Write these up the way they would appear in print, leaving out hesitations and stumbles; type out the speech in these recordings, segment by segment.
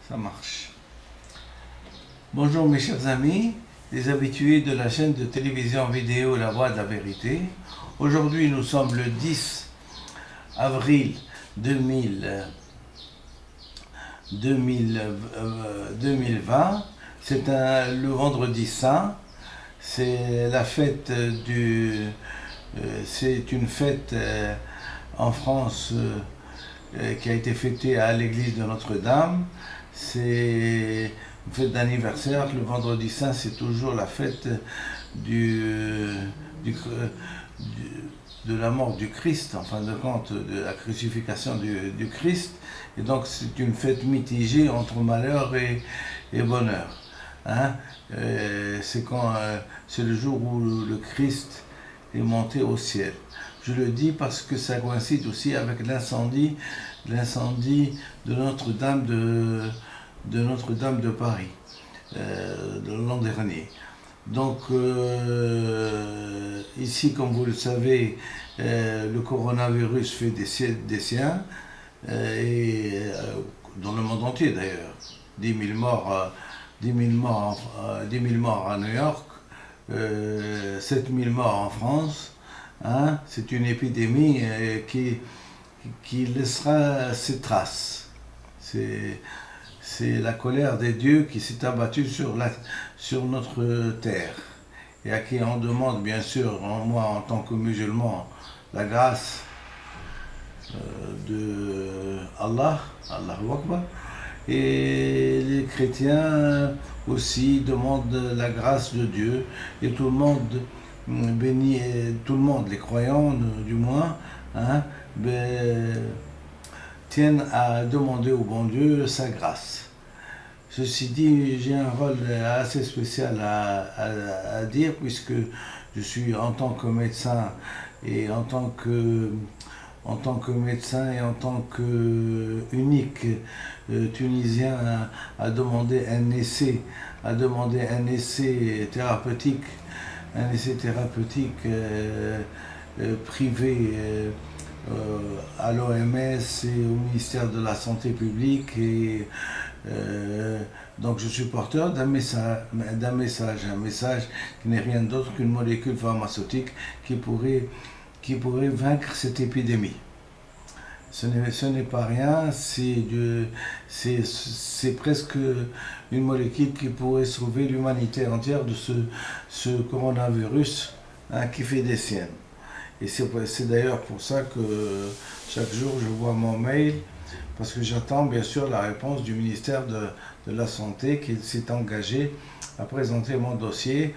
Ça marche. Bonjour mes chers amis, les habitués de la chaîne de télévision vidéo La Voix de la Vérité. Aujourd'hui nous sommes le 10 avril 2020. C'est le vendredi saint. C'est la fête c'est une fête en France qui a été fêtée à l'église de Notre-Dame. C'est une fête d'anniversaire. Le vendredi saint, c'est toujours la fête de la mort du Christ, en fin de compte, de la crucifixion du Christ. Et donc c'est une fête mitigée entre malheur et bonheur. Hein? C'est le jour où le Christ est monté au ciel. Je le dis parce que ça coïncide aussi avec l'incendie de Notre-Dame de Paris de l'an dernier. Donc ici, comme vous le savez, le coronavirus fait des siens, et dans le monde entier d'ailleurs. 10 000 morts à New York, 7 000 morts en France. Hein? C'est une épidémie qui laissera ses traces. C'est la colère des dieux qui s'est abattue sur notre terre, et à qui on demande, bien sûr, moi en tant que musulman, la grâce de Allah, Allahu Akbar, et les chrétiens aussi demandent la grâce de Dieu, et tout le monde bénit, tout le monde, les croyants du moins, hein, tiennent à demander au bon Dieu sa grâce. Ceci dit, j'ai un rôle assez spécial à dire, puisque je suis, en tant que médecin et en tant que médecin et en tant que unique Tunisien à demander un essai thérapeutique, privé à l'OMS et au ministère de la Santé publique, et donc je suis porteur d'un message qui n'est rien d'autre qu'une molécule pharmaceutique qui pourrait vaincre cette épidémie. Ce n'est pas rien, c'est presque une molécule qui pourrait sauver l'humanité entière de ce coronavirus, hein, qui fait des siennes. Et c'est d'ailleurs pour ça que chaque jour je vois mon mail, parce que j'attends bien sûr la réponse du ministère de la Santé, qui s'est engagé à présenter mon dossier,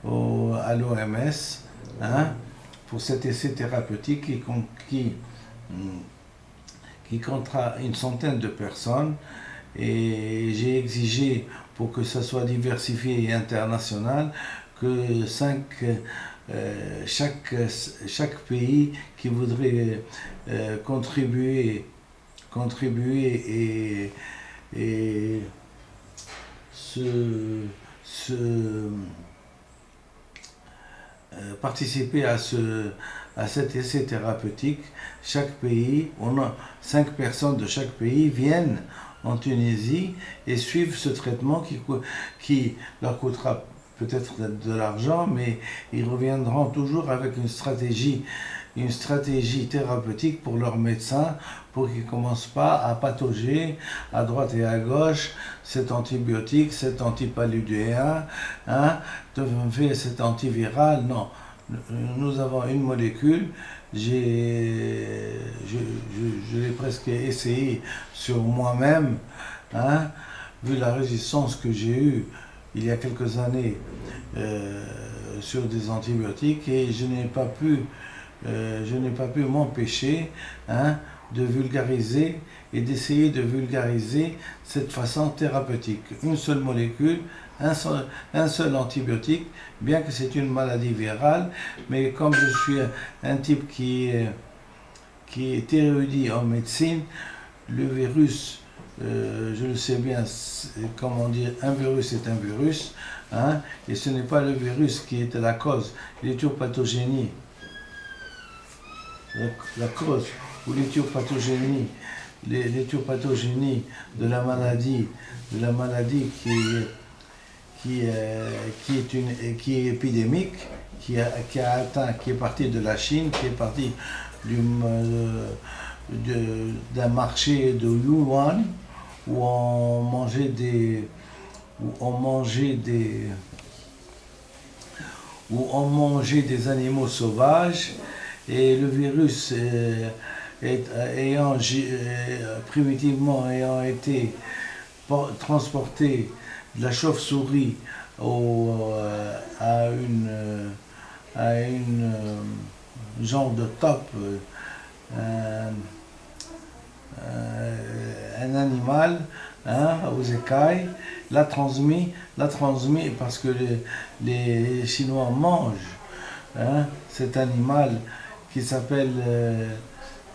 à l'OMS, hein, pour cet essai thérapeutique qui comptera une centaine de personnes. Et j'ai exigé, pour que ça soit diversifié et international, que chaque pays qui voudrait contribuer et participer à cet essai thérapeutique. Chaque pays, on a 5 personnes de chaque pays viennent en Tunisie et suivent ce traitement qui leur coûtera peut-être de l'argent, mais ils reviendront toujours avec une stratégie thérapeutique pour leurs médecins, pour qu'ils ne commencent pas à patauger à droite et à gauche cet antibiotique, cet antipaludéen, hein, cet antiviral. Non, nous avons une molécule. Je l'ai presque essayé sur moi-même, hein, vu la résistance que j'ai eue il y a quelques années sur des antibiotiques, et je n'ai pas pu m'empêcher, hein, de vulgariser et d'essayer de vulgariser cette façon thérapeutique. Une seule molécule, un seul antibiotique, bien que c'est une maladie virale, mais comme je suis un type qui est érudit en médecine, le virus, je le sais bien, comment dire, un virus est un virus, hein, et ce n'est pas le virus qui est la cause, l'éthiopathogénie. La cause ou l'éthiopathogénie l'éthiopathogénie de la maladie qui est épidémique, qui a atteint, qui est partie de la Chine, qui est partie d'un marché de Yuan où on mangeait des animaux sauvages, et le virus primitivement ayant été transporté de la chauve-souris à une genre de top, un animal, hein, aux écailles, l'a transmis parce que les Chinois mangent, hein, cet animal qui s'appelle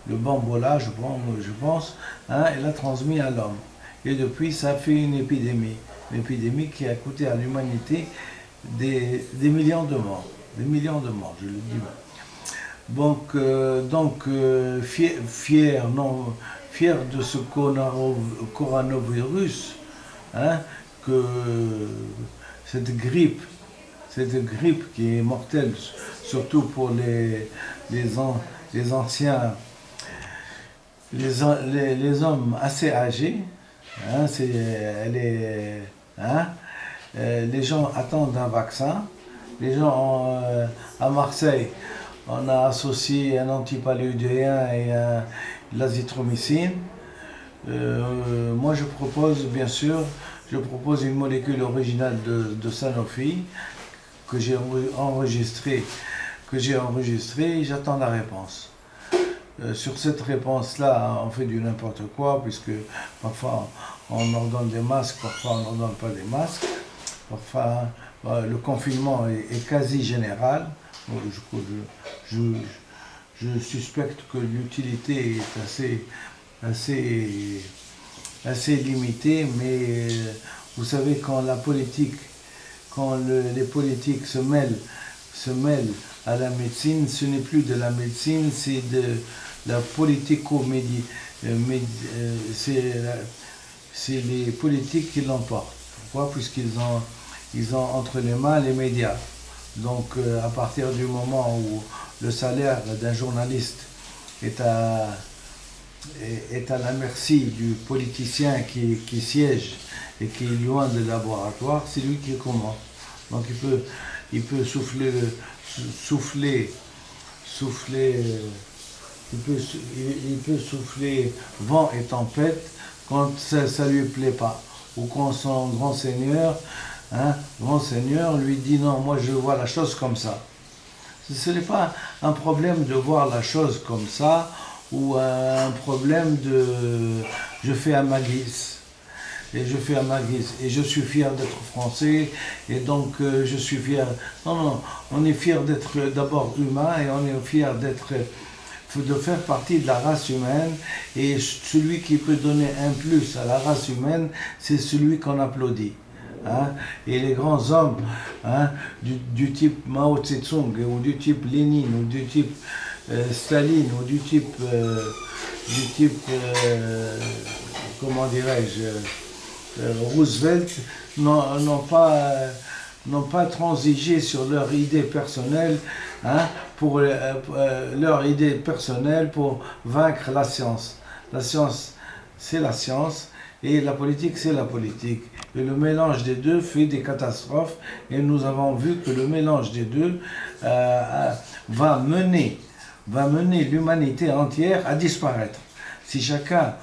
le bambola, je pense, hein, et l'a transmis à l'homme. Et depuis, ça fait une épidémie qui a coûté à l'humanité des millions de morts. Des millions de morts, je le dis. Donc, fier de ce coronavirus, hein, que cette grippe qui est mortelle, surtout pour les anciens, les hommes assez âgés, hein, les gens attendent un vaccin. Les gens à Marseille, on a associé un antipaludéen et l'azithromycine. Moi, je propose, bien sûr, une molécule originale de Sanofi que j'ai enregistrée. J'attends la réponse. Sur cette réponse-là, on fait du n'importe quoi, puisque parfois on ordonne des masques, parfois on n'ordonne pas des masques. Parfois, le confinement est quasi général. Je suspecte que l'utilité est assez limitée, mais vous savez, quand les politiques se mêlent à la médecine, ce n'est plus de la médecine, c'est de la politico-médie. C'est les politiques qui l'emportent. Pourquoi? Puisqu'ils ont entre les mains les médias. Donc, à partir du moment où le salaire d'un journaliste est à la merci du politicien qui siège et qui est loin des laboratoires, c'est lui qui commande. Donc, il peut souffler vent et tempête quand ça lui plaît pas, ou quand son grand seigneur lui dit non, moi je vois la chose comme ça. Ce n'est pas un problème de voir la chose comme ça, ou un problème de je fais à ma guise. Et je suis fier d'être français, et donc je suis fier. Non, on est fier d'être d'abord humain, et on est fier de faire partie de la race humaine, et celui qui peut donner un plus à la race humaine, c'est celui qu'on applaudit. Hein? Et les grands hommes, hein, du type Mao Tse-tung, ou du type Lénine, ou du type Staline, ou du type comment dirais-je, Roosevelt, n'ont pas transigé sur leur idée personnelle, hein, pour leur idée personnelle pour vaincre la science. La science, c'est la science, et la politique, c'est la politique. Et le mélange des deux fait des catastrophes, et nous avons vu que le mélange des deux va mener l'humanité entière à disparaître. Si chacun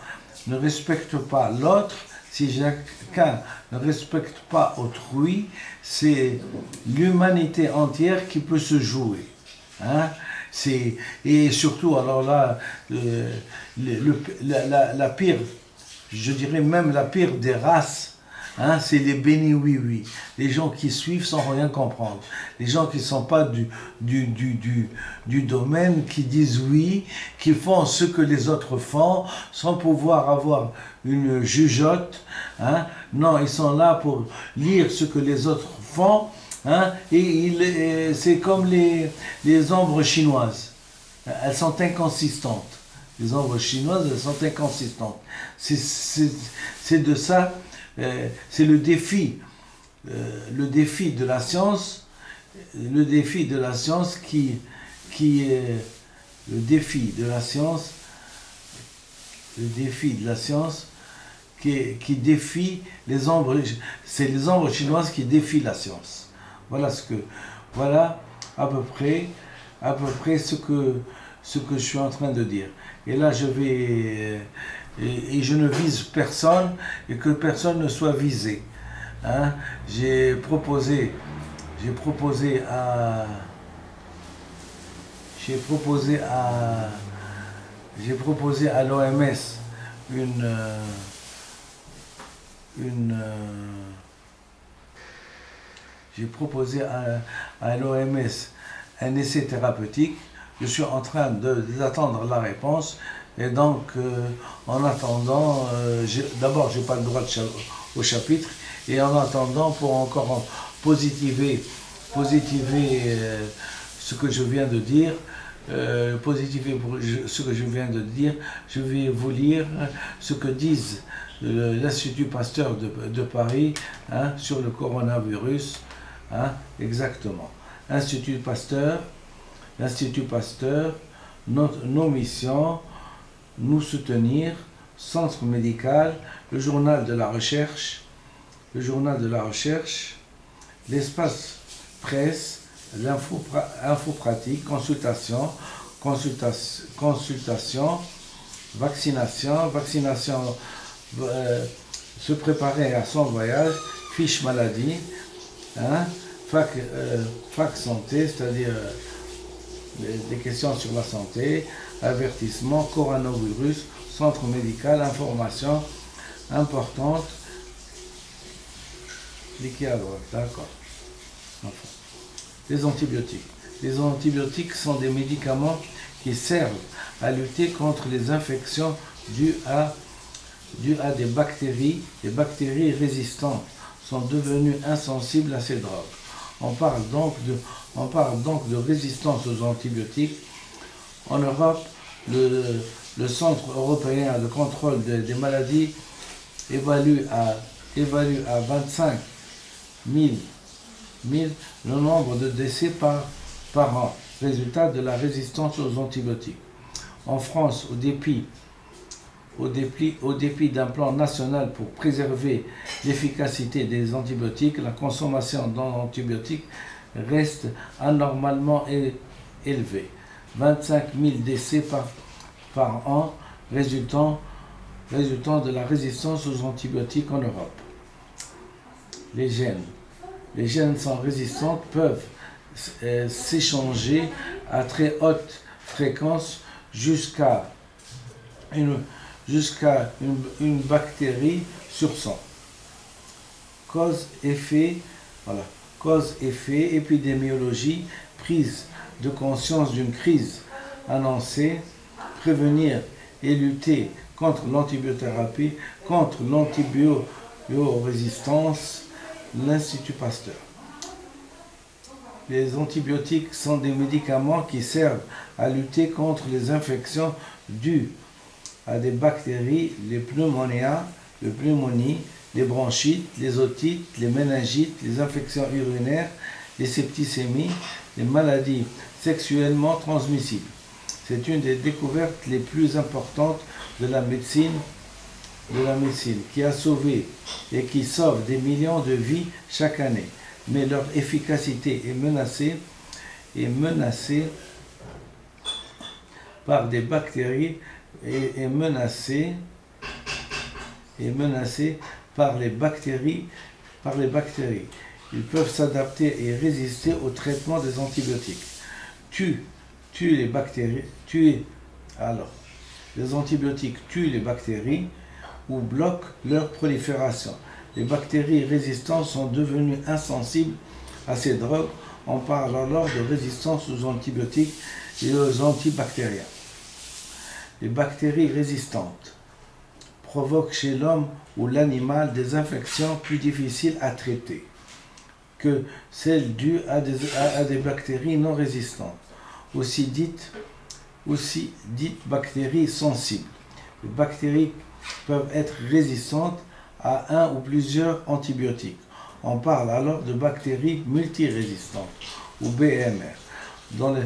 ne respecte pas l'autre, si chacun ne respecte pas autrui, c'est l'humanité entière qui peut se jouer. Hein? Et surtout, alors là, la pire, je dirais même la pire des races, hein, c'est les bénis oui-oui. Les gens qui suivent sans rien comprendre. Les gens qui ne sont pas du domaine, qui disent oui, qui font ce que les autres font, sans pouvoir avoir une jugeote. Hein. Non, ils sont là pour lire ce que les autres font. Hein, et c'est comme les ombres chinoises. Elles sont inconsistantes. Les ombres chinoises, elles sont inconsistantes. C'est de ça, c'est le défi de la science, le défi de la science qui est le défi de la science, qui défie les ombres. C'est les ombres chinoises qui défient la science. Voilà à peu près ce que je suis en train de dire. Et là, je ne vise personne et que personne ne soit visé. Hein? J'ai proposé à l'OMS un essai thérapeutique. Je suis en train d'attendre la réponse. Et donc, en attendant, d'abord, je n'ai pas le droit au chapitre. Et en attendant, pour encore positiver ce que je viens de dire, je vais vous lire ce que disent l'Institut Pasteur de Paris, hein, sur le coronavirus. Hein, exactement. Institut Pasteur, nos missions, nous soutenir, centre médical, le journal de la recherche, l'espace presse, l'info pratique, consultation, vaccination, se préparer à son voyage, fiche maladie, hein, fac santé, c'est-à-dire des questions sur la santé, avertissement, coronavirus, centre médical, information importante, cliquez à droite, d'accord. Enfin. Les antibiotiques. Les antibiotiques sont des médicaments qui servent à lutter contre les infections dues à des bactéries. Les bactéries résistantes sont devenues insensibles à ces drogues. On parle donc de résistance aux antibiotiques. En Europe, le Centre européen de contrôle des maladies évalue à 25 000 le nombre de décès par an, résultat de la résistance aux antibiotiques. En France, au dépit d'un plan national pour préserver l'efficacité des antibiotiques, la consommation d'antibiotiques reste anormalement élevée. 25 000 décès par an résultant de la résistance aux antibiotiques en Europe. Les gènes sans résistance peuvent s'échanger à très haute fréquence jusqu'à une bactérie sur 100. Cause-effet, épidémiologie, prise de conscience d'une crise annoncée, prévenir et lutter contre l'antibiothérapie, contre l'antibiorésistance, l'Institut Pasteur. Les antibiotiques sont des médicaments qui servent à lutter contre les infections dues à des bactéries, les pneumonies, les bronchites, les otites, les méningites, les infections urinaires, les septicémies, les maladies sexuellement transmissibles. C'est une des découvertes les plus importantes de la médecine qui a sauvé et qui sauve des millions de vies chaque année. Mais leur efficacité est menacée par des bactéries est menacée par les bactéries. Ils peuvent s'adapter et résister au traitement des antibiotiques. Les antibiotiques tuent les bactéries ou bloquent leur prolifération. Les bactéries résistantes sont devenues insensibles à ces drogues. On parle alors de résistance aux antibiotiques et aux antibactériens. Les bactéries résistantes provoquent chez l'homme ou l'animal des infections plus difficiles à traiter que celles dues à des bactéries non résistantes, aussi dites aussi dites bactéries sensibles. Les bactéries peuvent être résistantes à un ou plusieurs antibiotiques. On parle alors de bactéries multirésistantes ou BMR. Dans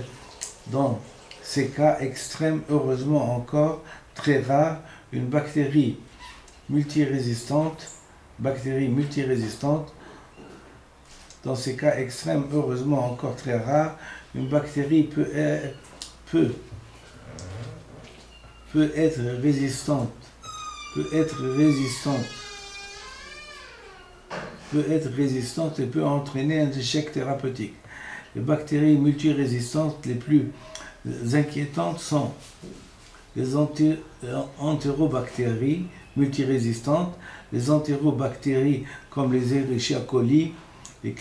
ces cas extrêmes, heureusement encore très rares, une bactérie multirésistante, dans ces cas extrêmes, heureusement encore très rares, une bactérie peut être résistante et peut entraîner un échec thérapeutique. Les bactéries multirésistantes les plus inquiétantes sont les entérobactéries multirésistantes, les entérobactéries comme les Escherichia coli, les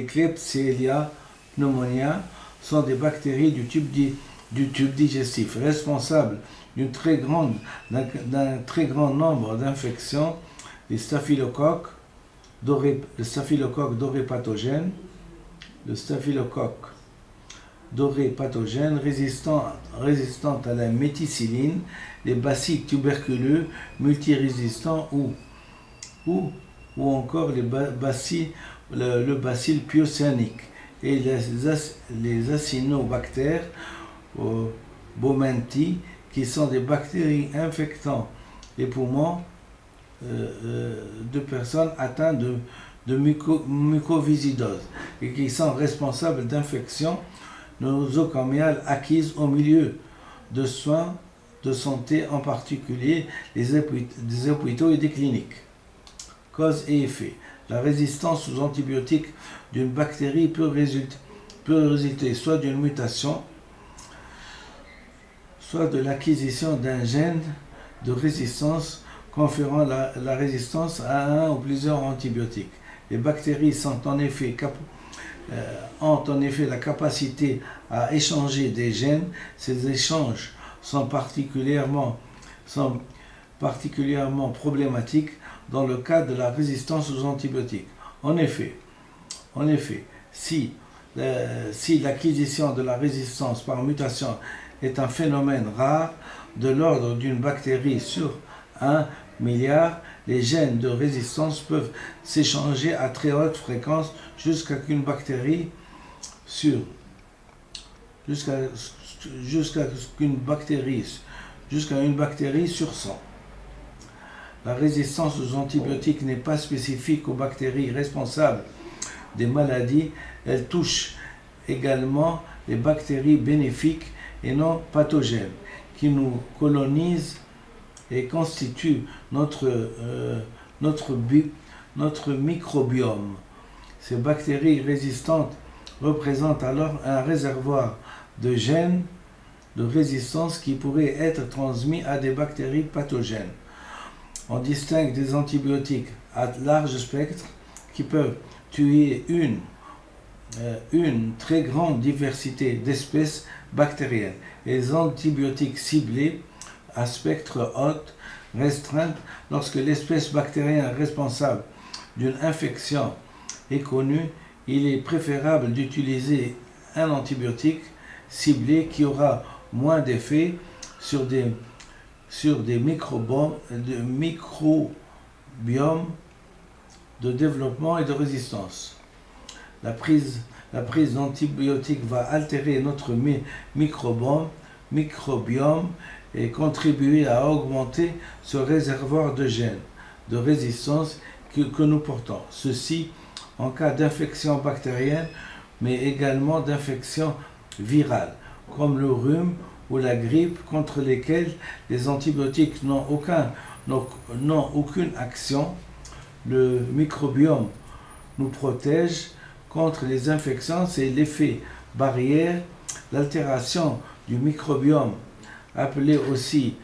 Klebsiella pneumonia sont des bactéries du tube digestif, responsables d'un très grand nombre d'infections. Les staphylocoques dorés pathogènes, résistants à la méticilline, les bacilles tuberculeux multirésistants ou encore le bacille pyocéanique et les acinobactères Bomenti, qui sont des bactéries infectant les poumons de personnes atteintes de mucoviscidose et qui sont responsables d'infections nosocomiales acquises au milieu de soins de santé, en particulier des hôpitaux et des cliniques. Cause et effet. La résistance aux antibiotiques d'une bactérie peut résulter soit d'une mutation, soit de l'acquisition d'un gène de résistance conférant la résistance à un ou plusieurs antibiotiques. Les bactéries ont en effet la capacité à échanger des gènes. Ces échanges sont particulièrement problématiques dans le cas de la résistance aux antibiotiques. En effet, si l'acquisition de la résistance par mutation est un phénomène rare, de l'ordre d'une bactérie sur 1 milliard, les gènes de résistance peuvent s'échanger à très haute fréquence jusqu'à une bactérie sur 100. La résistance aux antibiotiques n'est pas spécifique aux bactéries responsables des maladies, elle touche également les bactéries bénéfiques et non pathogènes qui nous colonisent et constituent notre microbiome. Ces bactéries résistantes représentent alors un réservoir de gènes de résistance qui pourraient être transmis à des bactéries pathogènes. On distingue des antibiotiques à large spectre qui peuvent tuer une très grande diversité d'espèces bactériennes et les antibiotiques ciblés à spectre haute restreinte. Lorsque l'espèce bactérienne responsable d'une infection est connue, il est préférable d'utiliser un antibiotique ciblé qui aura moins d'effet sur des microbiomes de développement et de résistance. La prise d'antibiotiques va altérer notre microbiome et contribuer à augmenter ce réservoir de gènes de résistance que nous portons. Ceci en cas d'infection bactérienne, mais également d'infection virale, comme le rhume ou la grippe, contre lesquelles les antibiotiques n'ont aucune action. Le microbiome nous protège contre les infections, c'est l'effet barrière. L'altération du microbiome, appelée aussi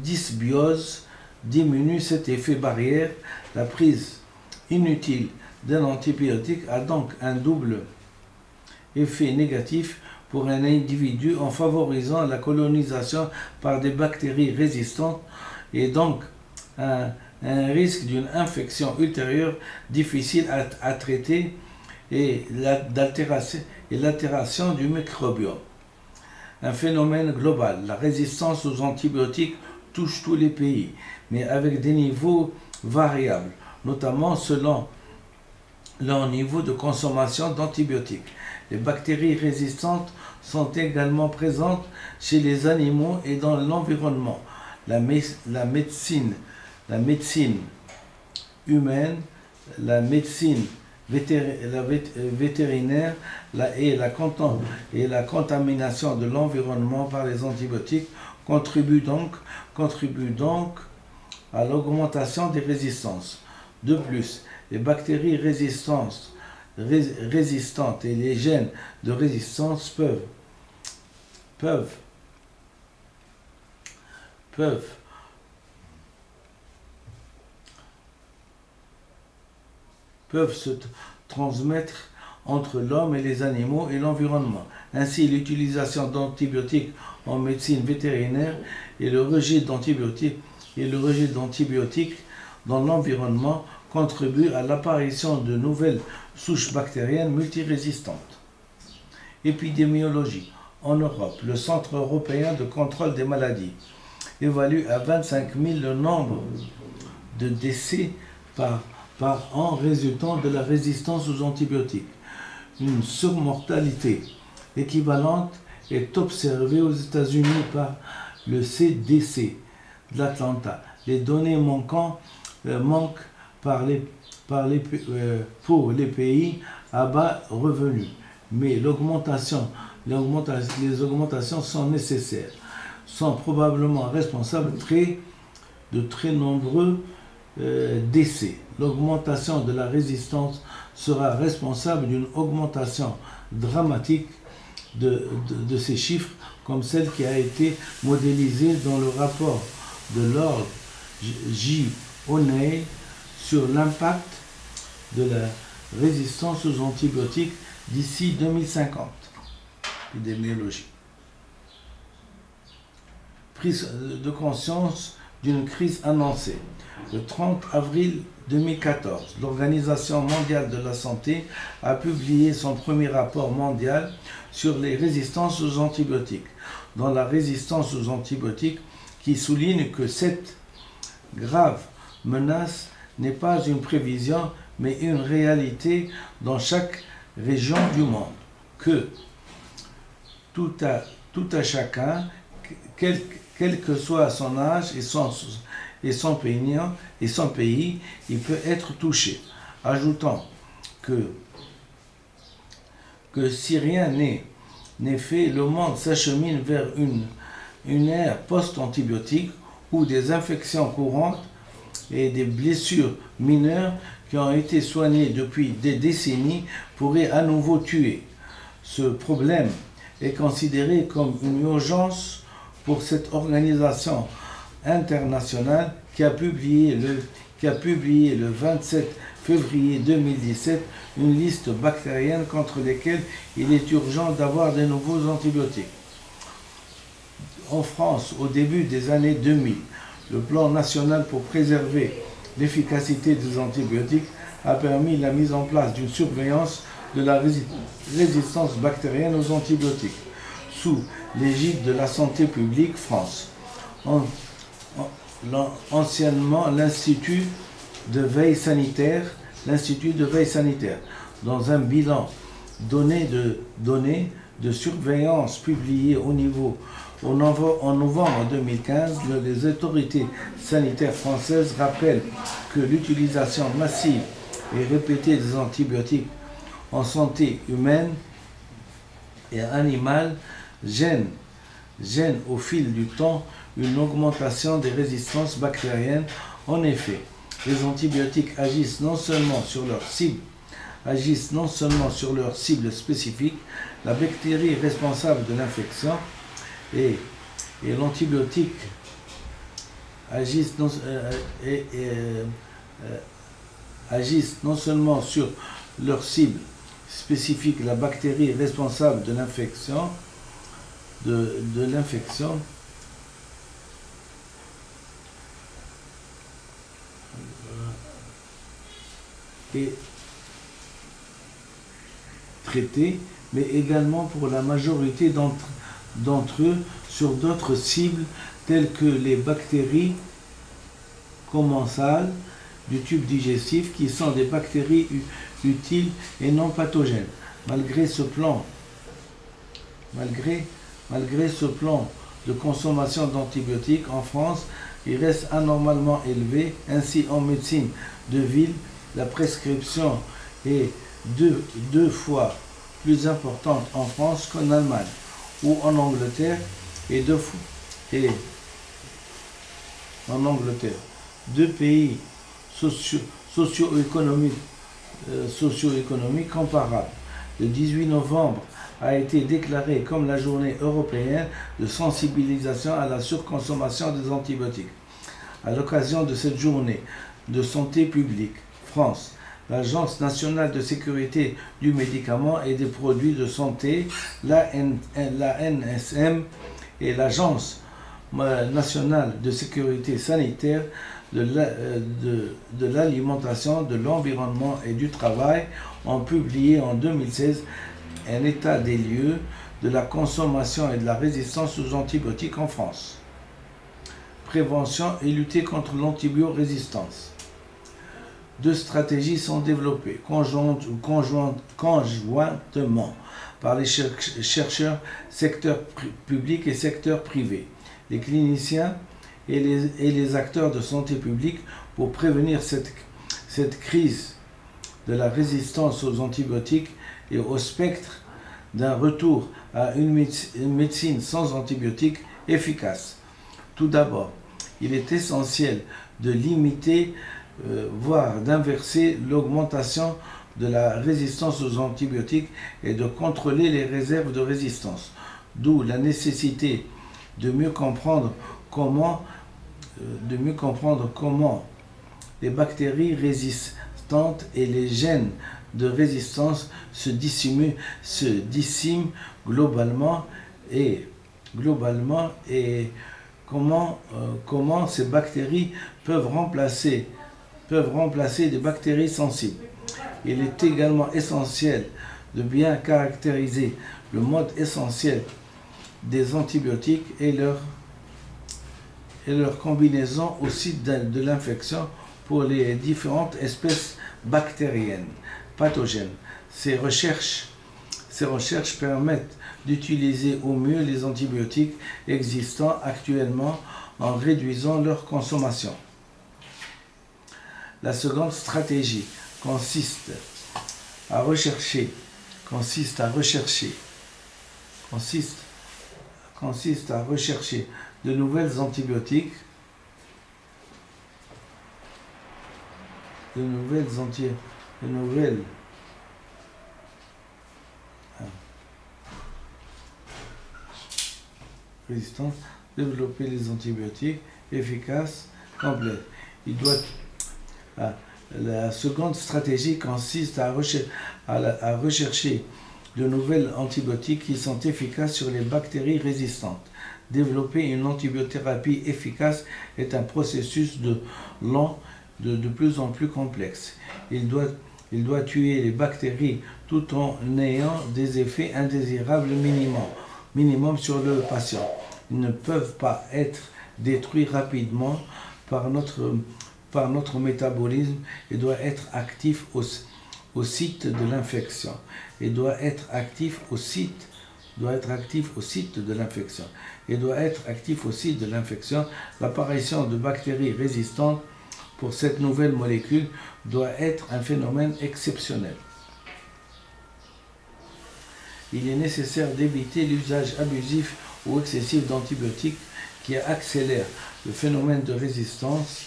dysbiose, diminue cet effet barrière. La prise inutile d'un antibiotique a donc un double effet négatif pour un individu en favorisant la colonisation par des bactéries résistantes et donc un risque d'une infection ultérieure difficile à traiter et l'altération du microbiome. un phénomène global. La résistance aux antibiotiques touche tous les pays, mais avec des niveaux variables, notamment selon leur niveau de consommation d'antibiotiques. Les bactéries résistantes sont également présentes chez les animaux et dans l'environnement. La médecine humaine, la médecine vétérinaire et la contamination de l'environnement par les antibiotiques contribuent donc à l'augmentation des résistances. De plus, les bactéries résistantes et les gènes de résistance peuvent se transmettre entre l'homme et les animaux et l'environnement. Ainsi, l'utilisation d'antibiotiques en médecine vétérinaire et le rejet d'antibiotiques dans l'environnement contribuent à l'apparition de nouvelles souches bactériennes multirésistantes. Épidémiologie. En Europe, le Centre européen de contrôle des maladies évalue à 25 000 le nombre de décès par an résultant de la résistance aux antibiotiques. Une surmortalité équivalente est observée aux États-Unis par le CDC d'Atlanta. Les données manquent pour les pays à bas revenus, mais les augmentations sont nécessaires, sont probablement responsables de très nombreux décès. L'augmentation de la résistance sera responsable d'une augmentation dramatique de ces chiffres, comme celle qui a été modélisée dans le rapport de Lord J. O'Neill sur l'impact de la résistance aux antibiotiques d'ici 2050. Épidémiologie. Prise de conscience d'une crise annoncée. Le 30 avril 2014, l'Organisation mondiale de la santé a publié son premier rapport mondial sur les résistances aux antibiotiques. Dans la résistance aux antibiotiques, qui souligne que cette grave menace n'est pas une prévision, mais une réalité dans chaque région du monde. Que tout à chacun, quel que soit son âge et son pays, il peut être touché. Ajoutant que si rien n'est fait, le monde s'achemine vers une ère post-antibiotique où des infections courantes et des blessures mineures qui ont été soignées depuis des décennies pourraient à nouveau tuer. Ce problème est considéré comme une urgence pour cette organisation internationale qui a publié le 27 février 2017 une liste bactérienne contre lesquelles il est urgent d'avoir de nouveaux antibiotiques. En France, au début des années 2000, le plan national pour préserver l'efficacité des antibiotiques a permis la mise en place d'une surveillance de la résistance bactérienne aux antibiotiques sous l'égide de la santé publique France. Anciennement l'Institut de veille sanitaire, dans un bilan données de surveillance publié en novembre 2015, les autorités sanitaires françaises rappellent que l'utilisation massive et répétée des antibiotiques en santé humaine et animale gêne au fil du temps une augmentation des résistances bactériennes. En effet, les antibiotiques agissent non seulement sur leur cible spécifique, la bactérie responsable de l'infection, et l'antibiotique agissent non seulement sur leur cible spécifique, la bactérie responsable de l'infection, est traitée, mais également pour la majorité d'entre eux sur d'autres cibles telles que les bactéries commensales du tube digestif, qui sont des bactéries utiles et non pathogènes. Malgré ce plan de consommation d'antibiotiques en France, il reste anormalement élevé. Ainsi, en médecine de ville, la prescription est deux fois plus importante en France qu'en Allemagne ou en Angleterre, et deux pays socio-économiques comparables. Le 18 novembre a été déclaré comme la journée européenne de sensibilisation à la surconsommation des antibiotiques. À l'occasion de cette journée de santé publique, France, l'Agence nationale de sécurité du médicament et des produits de santé, l'ANSM, et l'Agence nationale de sécurité sanitaire de l'alimentation, de l'environnement et du travail ont publié en 2016 un état des lieux de la consommation et de la résistance aux antibiotiques en France. Prévention et lutter contre l'antibiorésistance. Deux stratégies sont développées conjointement par les chercheurs secteur public et secteur privé, les cliniciens et les acteurs de santé publique pour prévenir cette crise de la résistance aux antibiotiques et au spectre d'un retour à une médecine sans antibiotiques efficace. Tout d'abord, il est essentiel de limiter, voire d'inverser l'augmentation de la résistance aux antibiotiques et de contrôler les réserves de résistance. D'où la nécessité de mieux comprendre comment les bactéries résistantes et les gènes de résistance se disséminent globalement et comment ces bactéries peuvent remplacer des bactéries sensibles. Il est également essentiel de bien caractériser le mode essentiel des antibiotiques et leur combinaison au site de l'infection pour les différentes espèces bactériennes pathogènes. Ces recherches permettent d'utiliser au mieux les antibiotiques existants actuellement en réduisant leur consommation. La seconde stratégie consiste à rechercher de nouvelles antibiotiques, résistance, développer les antibiotiques efficaces, complètes. La seconde stratégie consiste à rechercher de nouvelles antibiotiques qui sont efficaces sur les bactéries résistantes. Développer une antibiothérapie efficace est un processus de plus en plus complexe. Il doit tuer les bactéries tout en ayant des effets indésirables minimum sur le patient. Ils ne peuvent pas être détruits rapidement par notre métabolisme et doit être actif au site de l'infection. L'apparition de bactéries résistantes pour cette nouvelle molécule doit être un phénomène exceptionnel. Il est nécessaire d'éviter l'usage abusif ou excessif d'antibiotiques qui accélère le phénomène de résistance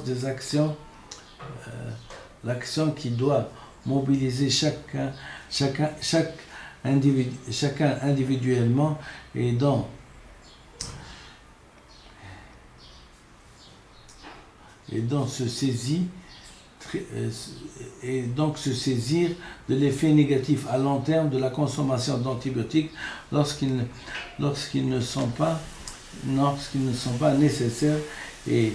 des actions, l'action qui doit mobiliser chacun individuellement et donc se saisir de l'effet négatif à long terme de la consommation d'antibiotiques lorsqu'ils ne sont pas nécessaires et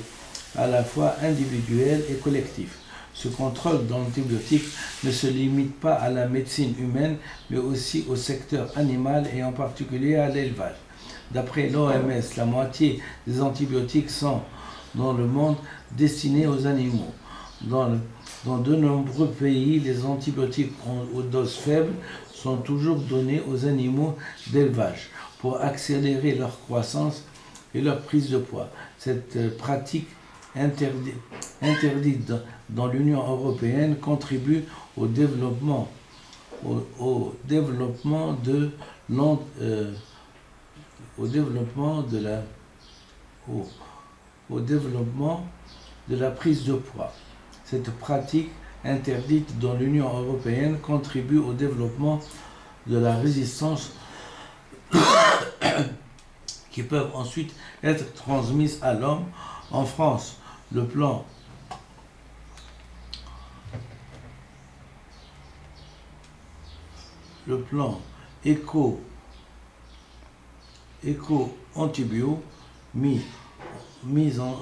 à la fois individuels et collectifs. Ce contrôle d'antibiotiques ne se limite pas à la médecine humaine, mais aussi au secteur animal et en particulier à l'élevage. D'après l'OMS, la moitié des antibiotiques sont dans le monde destinés aux animaux. Dans de nombreux pays, les antibiotiques aux doses faibles sont toujours donnés aux animaux d'élevage pour accélérer leur croissance et leur prise de poids. Cette pratique interdite dans l'Union européenne contribue au développement de la prise de poids. Cette pratique interdite dans l'Union européenne contribue au développement de la résistance qui peuvent ensuite être transmises à l'homme. En France, le plan éco-antibio mis en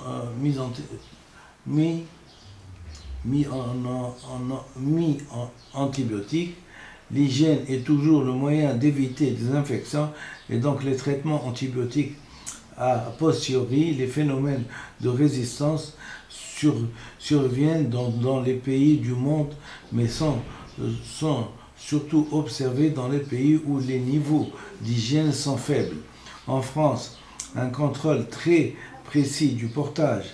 antibiotiques. L'hygiène est toujours le moyen d'éviter des infections et donc les traitements antibiotiques a posteriori. Les phénomènes de résistance surviennent dans les pays du monde, mais sont surtout observés dans les pays où les niveaux d'hygiène sont faibles. En France, un contrôle très précis du portage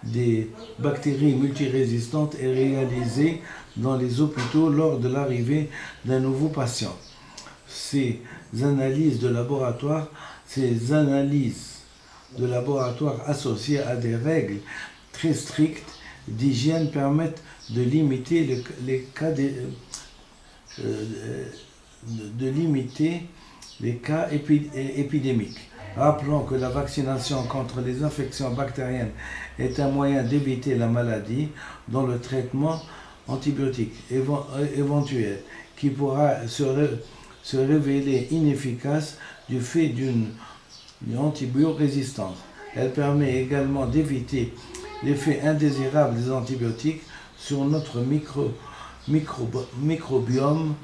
des bactéries multirésistantes est réalisé dans les hôpitaux lors de l'arrivée d'un nouveau patient. Ces analyses de laboratoire associées à des règles très strictes d'hygiène permettent de limiter les cas épidémiques. Rappelons que la vaccination contre les infections bactériennes est un moyen d'éviter la maladie dans le traitement antibiotique éventuel qui pourra se révéler inefficace du fait d'une antibiorésistance. Elle permet également d'éviter l'effet indésirable des antibiotiques sur notre microbiome.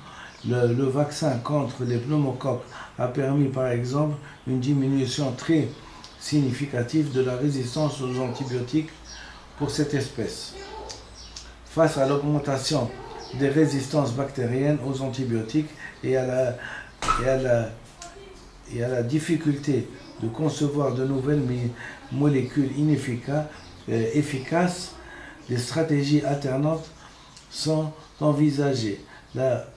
Le vaccin contre les pneumocoques a permis par exemple une diminution très significative de la résistance aux antibiotiques pour cette espèce. Face à l'augmentation des résistances bactériennes aux antibiotiques et à la difficulté de concevoir de nouvelles molécules efficaces, des stratégies alternantes sont envisagées. La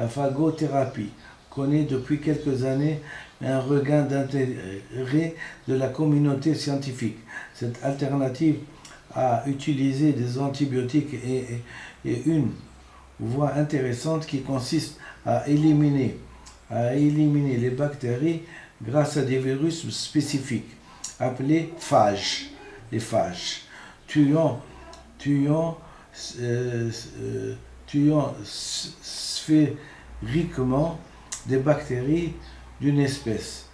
phagothérapie connaît depuis quelques années un regain d'intérêt de la communauté scientifique. Cette alternative à utiliser des antibiotiques est une voie intéressante qui consiste à éliminer les bactéries grâce à des virus spécifiques appelés phages. Les phages tuant sphériquement des bactéries d'une espèce.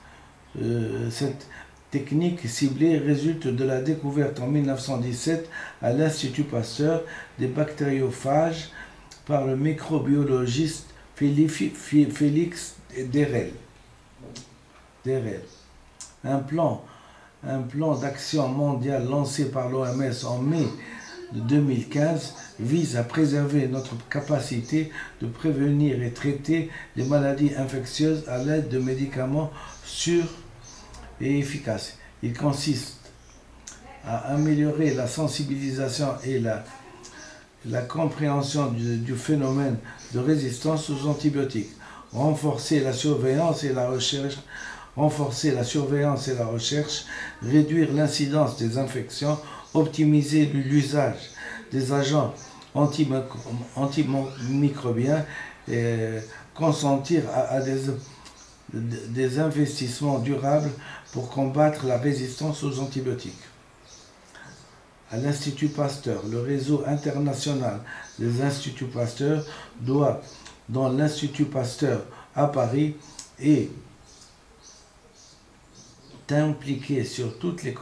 Cette technique ciblée résulte de la découverte en 1917 à l'Institut Pasteur des bactériophages par le microbiologiste Félix Derel. Un plan d'action mondial lancé par l'OMS en mai 2015 vise à préserver notre capacité de prévenir et traiter les maladies infectieuses à l'aide de médicaments sûrs et efficaces. Il consiste à améliorer la sensibilisation et la compréhension du phénomène de résistance aux antibiotiques, renforcer la surveillance et la recherche, réduire l'incidence des infections, optimiser l'usage des agents antimicrobiens et consentir à des investissements durables pour combattre la résistance aux antibiotiques. À l'Institut Pasteur, le réseau international des Instituts Pasteur dans l'Institut Pasteur à Paris est impliqué sur toutes les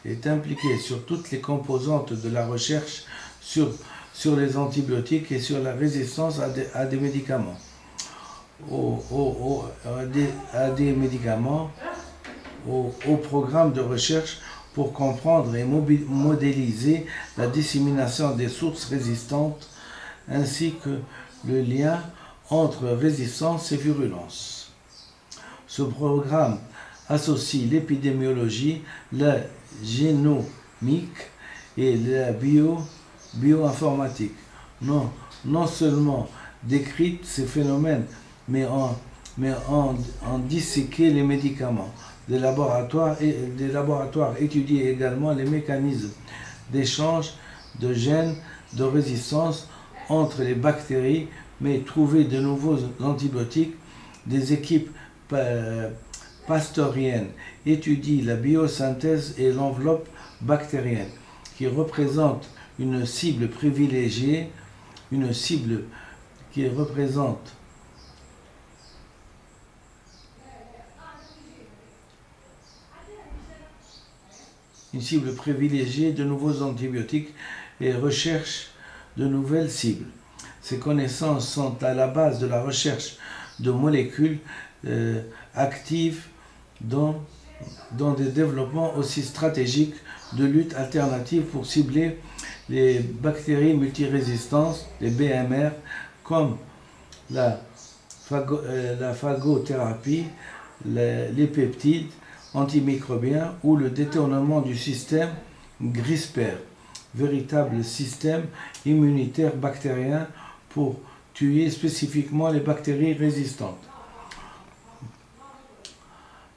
est impliqué sur toutes les composantes de la recherche sur les antibiotiques et sur la résistance à des médicaments. À des médicaments, au programme de recherche pour comprendre et modéliser la dissémination des sources résistantes ainsi que le lien entre résistance et virulence. Ce programme associe l'épidémiologie, la génomique et la bioinformatique. Non seulement décrire ces phénomènes, mais en disséquer les médicaments. Des laboratoires étudient également les mécanismes d'échange de gènes de résistance entre les bactéries, mais trouver de nouveaux antibiotiques. Des équipes pasteuriennes étudient la biosynthèse et l'enveloppe bactérienne, qui représente une cible privilégiée, une cible privilégiée de nouveaux antibiotiques et recherche de nouvelles cibles. Ces connaissances sont à la base de la recherche de molécules actives dans des développements aussi stratégiques de lutte alternative pour cibler les bactéries multirésistantes, les BMR, comme la phagothérapie, les peptides antimicrobiens ou le détournement du système CRISPR, véritable système immunitaire bactérien pour tuer spécifiquement les bactéries résistantes.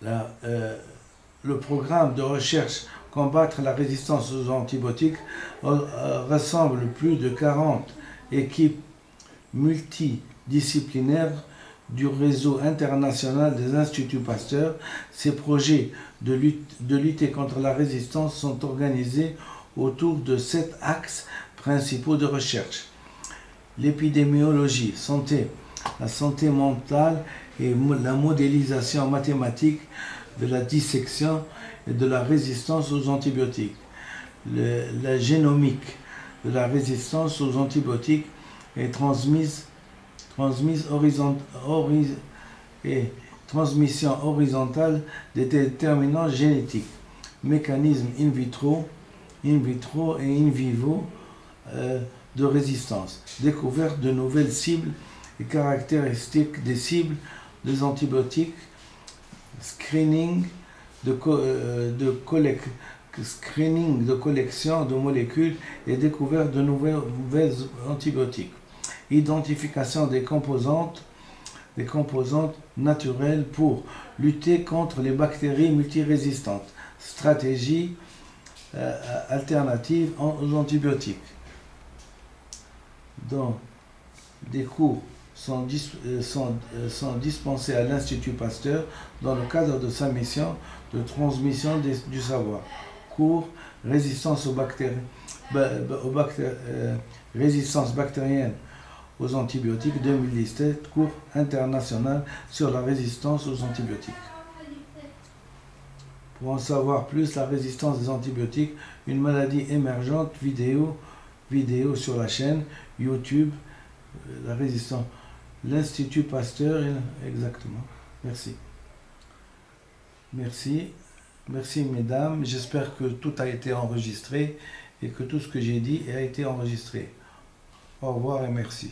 Le programme de recherche Combattre la résistance aux antibiotiques rassemble plus de 40 équipes multidisciplinaires du réseau international des Instituts Pasteur. Ces projets de lutter contre la résistance sont organisés autour de 7 axes principaux de recherche. L'épidémiologie, la santé mentale et la modélisation mathématique de la dissection et de la résistance aux antibiotiques. La génomique de la résistance aux antibiotiques est transmission horizontale des déterminants génétiques, mécanismes in vitro et in vivo de résistance, découverte de nouvelles cibles et caractéristiques des cibles des antibiotiques, screening de collection de molécules et découverte de nouvelles antibiotiques, identification des composantes naturelles pour lutter contre les bactéries multirésistantes, stratégie alternative aux antibiotiques. Donc, des cours sont dispensés à l'Institut Pasteur dans le cadre de sa mission de transmission du savoir. Cours résistance aux bactéries, résistance bactérienne aux antibiotiques 2017, cours international sur la résistance aux antibiotiques. Pour en savoir plus, la résistance des antibiotiques, une maladie émergente, vidéo sur la chaîne YouTube, la résistance, l'Institut Pasteur, exactement. Merci. Merci mesdames, j'espère que tout a été enregistré et que tout ce que j'ai dit a été enregistré. Au revoir et merci.